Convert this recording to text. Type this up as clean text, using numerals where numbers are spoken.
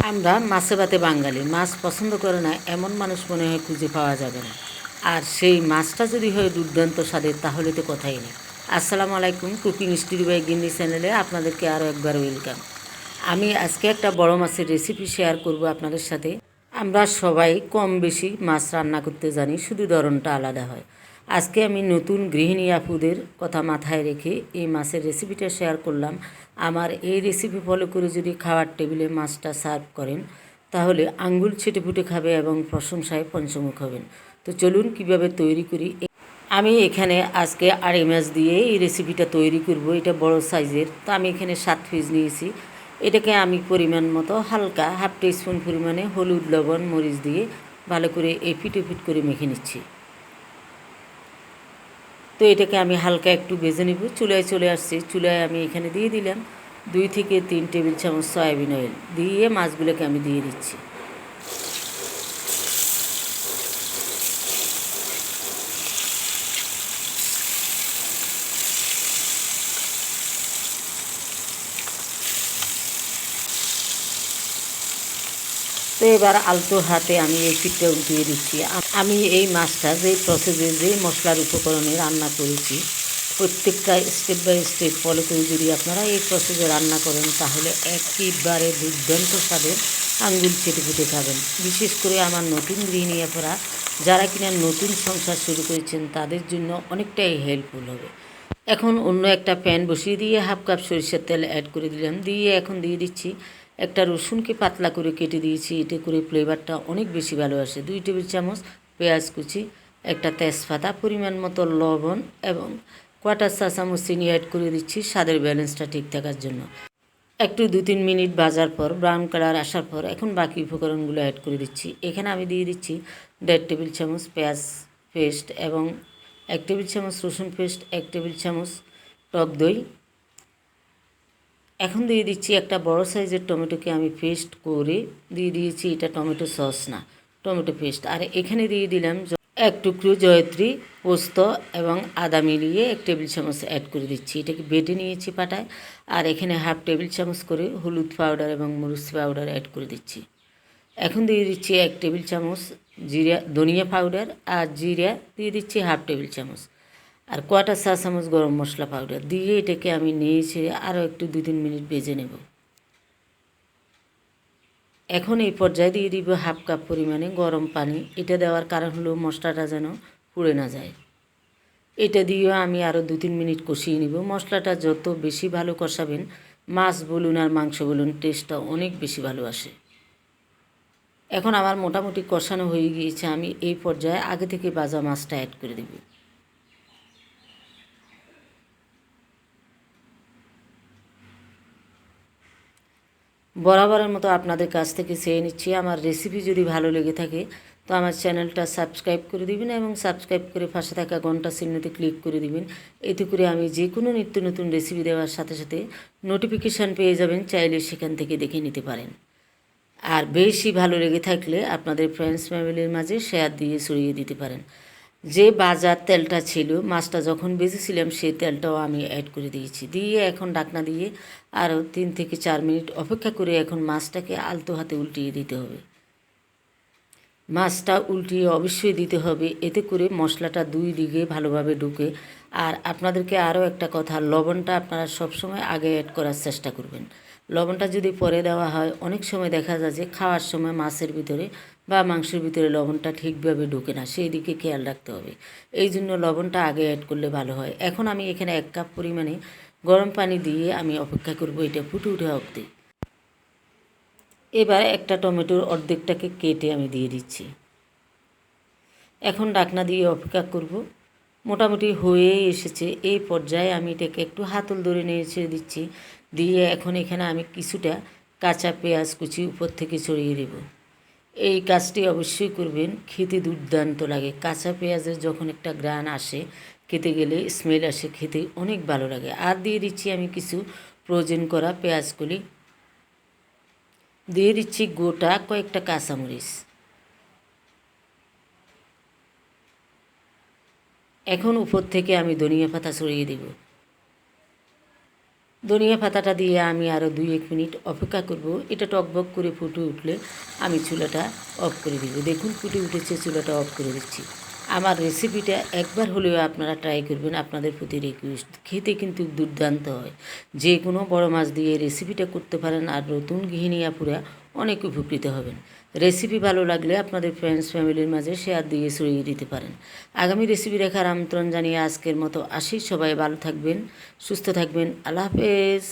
আমরা মাছে ভাতে বাঙালি, মাছ পছন্দ করে না এমন মানুষ মনে হয় খুঁজে পাওয়া যাবে না। আর সেই মাছটা যদি হয় দুর্দান্ত স্বাদের, তাহলে তো কথাই নেই। আসসালামু আলাইকুম, কুকিং স্টুডিও বাই গিন্নি চ্যানেলে আপনাদেরকে আরও একবার ওয়েলকাম। আমি আজকে একটা বড় মাছের রেসিপি শেয়ার করব আপনাদের সাথে। আমরা সবাই কম বেশি মাছ রান্না করতে জানি, শুধু ধরনটা আলাদা হয়। আজকে আমি নতুন গৃহিণী আপুদের কথা মাথায় রেখে এই মাছের রেসিপিটা শেয়ার করলাম। আমার এই রেসিপি ফলো করে যদি খাওয়ার টেবিলে মাছটা সার্ভ করেন, তাহলে আঙ্গুল ছেটে ফুটে খাবে এবং প্রশংসায় পঞ্চমুখ হবেন। তো চলুন কিভাবে তৈরি করি। আমি এখানে আজকে আড়াই মাছ দিয়ে এই রেসিপিটা তৈরি করব। এটা বড় সাইজের, তো আমি এখানে 7 পিস নিয়েছি। এটাকে আমি পরিমাণ মতো হালকা হাফ টিস্পুন পরিমাণে হলুদ, লবণ, মরিচ দিয়ে ভালো করে এপিট ওপিট করে মেখে নিচ্ছি। তো এটাকে আমি হালকা একটু ভেজে নেব। চুলায় চলে আসছি, চুলায় আমি এখানে দিয়ে দিলাম 2 থেকে 3 টেবিল চামচ সয়াবিন অয়েল দিয়ে মাছগুলোকে আমি দিয়ে দিচ্ছি। তো এবার আলতো হাতে আমি এই পিঠটা উঠিয়ে দিচ্ছি। আমি এই মাছটা যেই প্রসেসে যেই মশলার উপকরণে রান্না করেছি, প্রত্যেকটা স্টেপ বাই স্টেপ ফলো করে যদি আপনারা এই প্রসেসে রান্না করেন, তাহলে একেবারে দুর্দান্ত স্বাদের আঙ্গুল চেটে ফুটে খাবেন। বিশেষ করে আমার নতুন গৃহিণী আপুরা যারা কিনা নতুন সংসার শুরু করেছেন, তাদের জন্য অনেকটাই হেল্পফুল হবে। এখন অন্য একটা প্যান বসিয়ে দিয়ে হাফ কাপ সরিষার তেল অ্যাড করে দিলাম। দিয়ে এখন দিয়ে দিচ্ছি একটা রসুনকে পাতলা করে কেটে দিয়েছি, এতে করে ফ্লেভারটা অনেক বেশি ভালো আসে। 2 টেবিল চামচ পেঁয়াজ কুচি, একটা তেজপাতা, পরিমাণ মতো লবণ এবং কোয়াটার চা চামচ চিনি অ্যাড করে দিচ্ছি স্বাদের ব্যালেন্সটা ঠিক থাকার জন্য। একটু 2-3 মিনিট ভাজার পর ব্রাউন কালার আসার পর এখন বাকি উপকরণগুলো অ্যাড করে দিচ্ছি। এখানে আমি দিয়ে দিচ্ছি 1.5 টেবিল চামচ পেঁয়াজ পেস্ট এবং 1 টেবিল চামচ রসুন পেস্ট, 1 টেবিল চামচ টক দই। এখন দিয়ে দিচ্ছি একটা বড় সাইজের টমেটোকে আমি পেস্ট করে দিয়ে দিয়েছি। এটা টমেটো সস না, টমেটো পেস্ট। আর এখানে দিয়ে দিলাম 1 টুকরো জয়ত্রী, পোস্ত এবং আদা মিলিয়ে 1 টেবিল চামচ অ্যাড করে দিচ্ছি। এটাকে বেটে নিয়েছি পাটায়। আর এখানে হাফ টেবিল চামচ করে হলুদ পাউডার এবং মরিচ পাউডার অ্যাড করে দিচ্ছি। এখন দিয়ে দিচ্ছি 1 টেবিল চামচ ধনিয়া পাউডার, আর জিরা দিয়ে দিচ্ছি হাফ টেবিল চামচ, আর কোয়াটার চা চামচ গরম মশলা পাউডার দিয়ে এটাকে আমি নিয়ে ছেড়ে আরও একটু 2-3 মিনিট ভেজে নেব। এখন এই পর্যায়ে দিয়ে দিব হাফ কাপ পরিমাণে গরম পানি। এটা দেওয়ার কারণ হলো মশলাটা যেন পুড়ে না যায়। এটা দিয়েও আমি আরও 2-3 মিনিট কষিয়ে নিব। মশলাটা যত বেশি ভালো কষাবেন, মাছ বলুন আর মাংস বলুন, টেস্টটা অনেক বেশি ভালো আসে। এখন আমার মোটামুটি কষানো হয়ে গিয়েছে। আমি এই পর্যায়ে আগে থেকে ভাজা মাছটা অ্যাড করে দেব। বরাবরের মতো আপনাদের কাছ থেকে চেয়ে নিচ্ছি, আমার রেসিপি যদি ভালো লেগে থাকে তো আমার চ্যানেলটা সাবস্ক্রাইব করে দিবেন এবং সাবস্ক্রাইব করে পাশে থাকা ঘন্টা চিহ্নতে ক্লিক করে দিবেন। এতে করে আমি যে কোনো নিত্য নতুন রেসিপি দেওয়ার সাথে সাথে নোটিফিকেশান পেয়ে যাবেন, চাইলে সেখান থেকে দেখে নিতে পারেন। আর বেশি ভালো লেগে থাকলে আপনাদের ফ্রেন্ডস ফ্যামিলির মাঝে শেয়ার দিয়ে ছড়িয়ে দিতে পারেন। যে বাজার তেলটা ছিল, মাছটা যখন ভেজেছিলাম সেই তেলটাও আমি অ্যাড করে দিয়েছি। দিয়ে এখন ঢাকনা দিয়ে আরও 3 থেকে 4 মিনিট অপেক্ষা করে এখন মাছটাকে আলতো হাতে উল্টিয়ে দিতে হবে। মাছটা উল্টিয়ে অবশ্যই দিতে হবে, এতে করে মশলাটা 2 দিকে ভালোভাবে ঢুকে। আর আপনাদেরকে আরও একটা কথা, লবণটা আপনারা সবসময় আগে অ্যাড করার চেষ্টা করবেন। লবণটা যদি পরে দেওয়া হয়, অনেক সময় দেখা যায় যে খাওয়ার সময় মাছের ভিতরে বা মাংসের ভিতরে লবণটা ঠিকভাবে ঢোকে না, সেই দিকে খেয়াল রাখতে হবে। এই জন্য লবণটা আগে অ্যাড করলে ভালো হয়। এখন আমি এখানে 1 কাপ পরিমাণে গরম পানি দিয়ে আমি অপেক্ষা করব এটা ফুটে ওঠা অবধি। এবার একটা টমেটোর অর্ধেকটাকে কেটে আমি দিয়ে দিচ্ছি। এখন ঢাকনা দিয়ে অপেক্ষা করব। মোটামুটি হয়ে এসেছে। এই পর্যায়ে আমি এটাকে একটু হাতল ধরে নেড়ে দিচ্ছি। দিয়ে এখন এখানে আমি কিছুটা কাঁচা পেঁয়াজ কুচি উপর থেকে ছড়িয়ে দেব। এই কাজটি অবশ্যই করবেন, খেতে দুর্দান্ত লাগে। কাঁচা পেঁয়াজের যখন একটা ঘ্রাণ আসে, খেতে গেলে স্মেল আসে, খেতে অনেক ভালো লাগে। আর দিয়ে দিচ্ছি আমি কিছু ফ্রোজেন করা পেঁয়াজকলি, দিয়ে দিচ্ছি গোটা কয়েকটা কাঁচামরিচ। এখন উপর থেকে আমি ধনিয়া পাতা ছড়িয়ে দেব। ধনিয়া পাতাটা দিয়ে আমি আরও 2-1 মিনিট অপেক্ষা করব। এটা টকবক করে ফুটে উঠলে আমি চুলাটা অফ করে দিব। দেখুন ফুটে উঠেছে, চুলাটা অফ করে দিচ্ছি। আমার রেসিপিটা একবার হলেও আপনারা ট্রাই করবেন, আপনাদের প্রতি রিকোয়েস্ট। খেতে কিন্তু দুর্দান্ত হয়। যে কোনো বড় মাছ দিয়ে রেসিপিটা করতে পারেন, আর নতুন গৃহিণী আপুরা অনেক উপকৃত হবেন। রেসিপি ভালো লাগলে আপনাদের ফ্রেন্ডস ফ্যামিলির মাঝে শেয়ার দিয়ে ছড়িয়ে দিতে পারেন। আগামী রেসিপি দেখার আমন্ত্রণ জানিয়ে আজকের মতো আসি। সবাই ভালো থাকবেন, সুস্থ থাকবেন। আল্লাহ হাফেজ।